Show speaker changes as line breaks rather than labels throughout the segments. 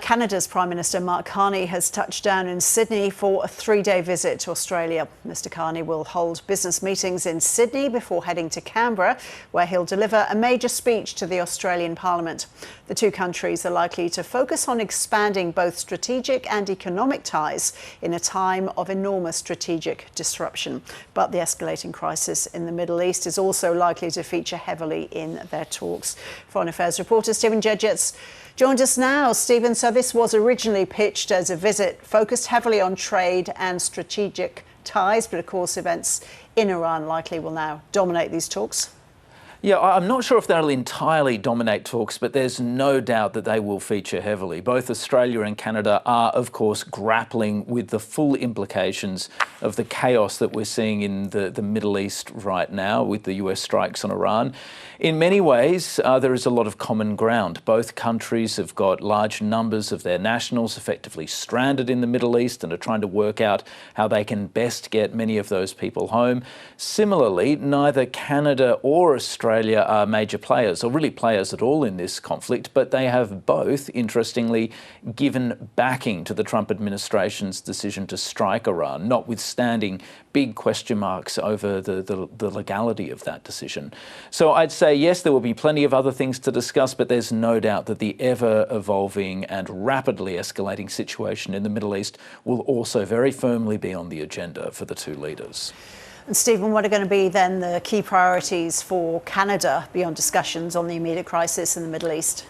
Canada's Prime Minister Mark Carney has touched down in Sydney for a 3-day visit to Australia. Mr Carney will hold business meetings in Sydney before heading to Canberra, where he'll deliver a major speech to the Australian Parliament. The two countries are likely to focus on expanding both strategic and economic ties in a time of enormous strategic disruption. But the escalating crisis in the Middle East is also likely to feature heavily in their talks. Foreign Affairs reporter Stephen Jedgetts joined us now. Stephen, so this was originally pitched as a visit focused heavily on trade and strategic ties, but of course events in Iran likely will now dominate these talks.
Yeah, I'm not sure if they'll entirely dominate talks, but there's no doubt that they will feature heavily. Both Australia and Canada are, of course, grappling with the full implications of the chaos that we're seeing in the Middle East right now with the US strikes on Iran. In many ways, there is a lot of common ground. Both countries have got large numbers of their nationals effectively stranded in the Middle East and are trying to work out how they can best get many of those people home. Similarly, neither Canada or Australia are major players, or really players at all in this conflict, but they have both, interestingly, given backing to the Trump administration's decision to strike Iran, notwithstanding big question marks over the legality of that decision. So I'd say, yes, there will be plenty of other things to discuss, but there's no doubt that the ever-evolving and rapidly escalating situation in the Middle East will also very firmly be on the agenda for the two leaders.
And Stephen, what are going to be then the key priorities for Canada beyond discussions on the immediate crisis in the Middle East?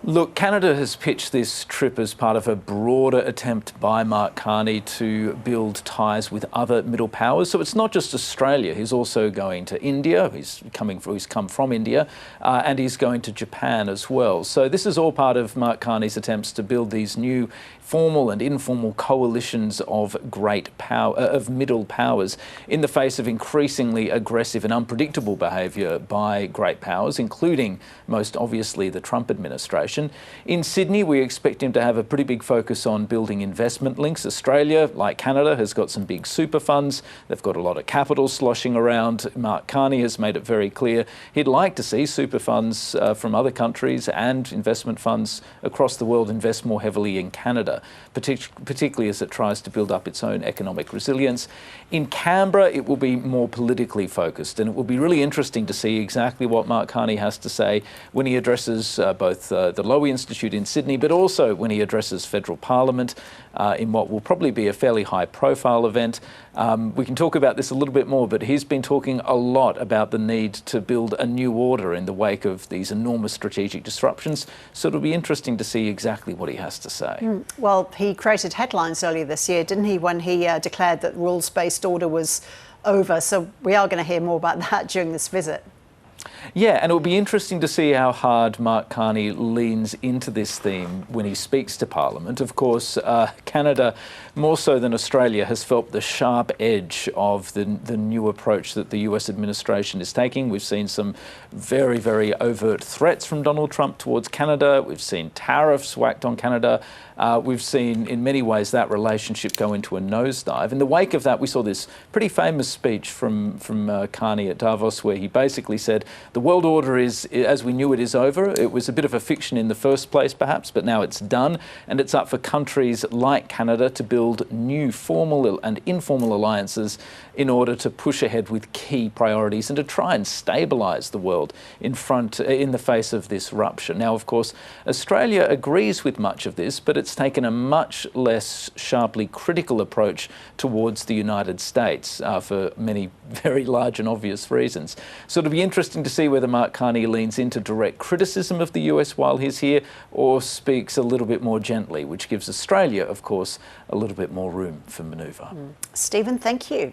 Look, Canada has pitched this trip as part of a broader attempt by Mark Carney to build ties with other middle powers. So it's not just Australia. He's also going to India. He's come from India, and he's going to Japan as well. So this is all part of Mark Carney's attempts to build these new formal and informal coalitions of middle powers in the face of increasingly aggressive and unpredictable behaviour by great powers, including most obviously the Trump administration. In Sydney, we expect him to have a pretty big focus on building investment links. Australia, like Canada, has got some big super funds. They've got a lot of capital sloshing around. Mark Carney has made it very clear he'd like to see super funds from other countries and investment funds across the world invest more heavily in Canada, particularly as it tries to build up its own economic resilience. In Canberra, it will be more politically focused, and it will be really interesting to see exactly what Mark Carney has to say when he addresses both the Lowy Institute in Sydney, but also when he addresses federal parliament in what will probably be a fairly high-profile event. We can talk about this a little bit more, but he's been talking a lot about the need to build a new order in the wake of these enormous strategic disruptions. So it'll be interesting to see exactly what he has to say.
Well, he created headlines earlier this year, didn't he, when he declared that rules-based order was over. So we are going to hear more about that during this visit.
Yeah, and it'll be interesting to see how hard Mark Carney leans into this theme when he speaks to Parliament. Of course, Canada, more so than Australia, has felt the sharp edge of the new approach that the US administration is taking. We've seen some very, very overt threats from Donald Trump towards Canada. We've seen tariffs whacked on Canada. We've seen, in many ways, that relationship go into a nosedive. In the wake of that, we saw this pretty famous speech from Carney at Davos, where he basically said, the world order is, as we knew it, is over. It was a bit of a fiction in the first place, perhaps, but now it's done. And it's up for countries like Canada to build new formal and informal alliances in order to push ahead with key priorities and to try and stabilise the world in the face of this rupture. Now, of course, Australia agrees with much of this, but it's taken a much less sharply critical approach towards the United States for many very large and obvious reasons. So it'll be interesting to see whether Mark Carney leans into direct criticism of the US while he's here or speaks a little bit more gently, which gives Australia, of course, a little bit more room for manoeuvre.
Stephen, thank you.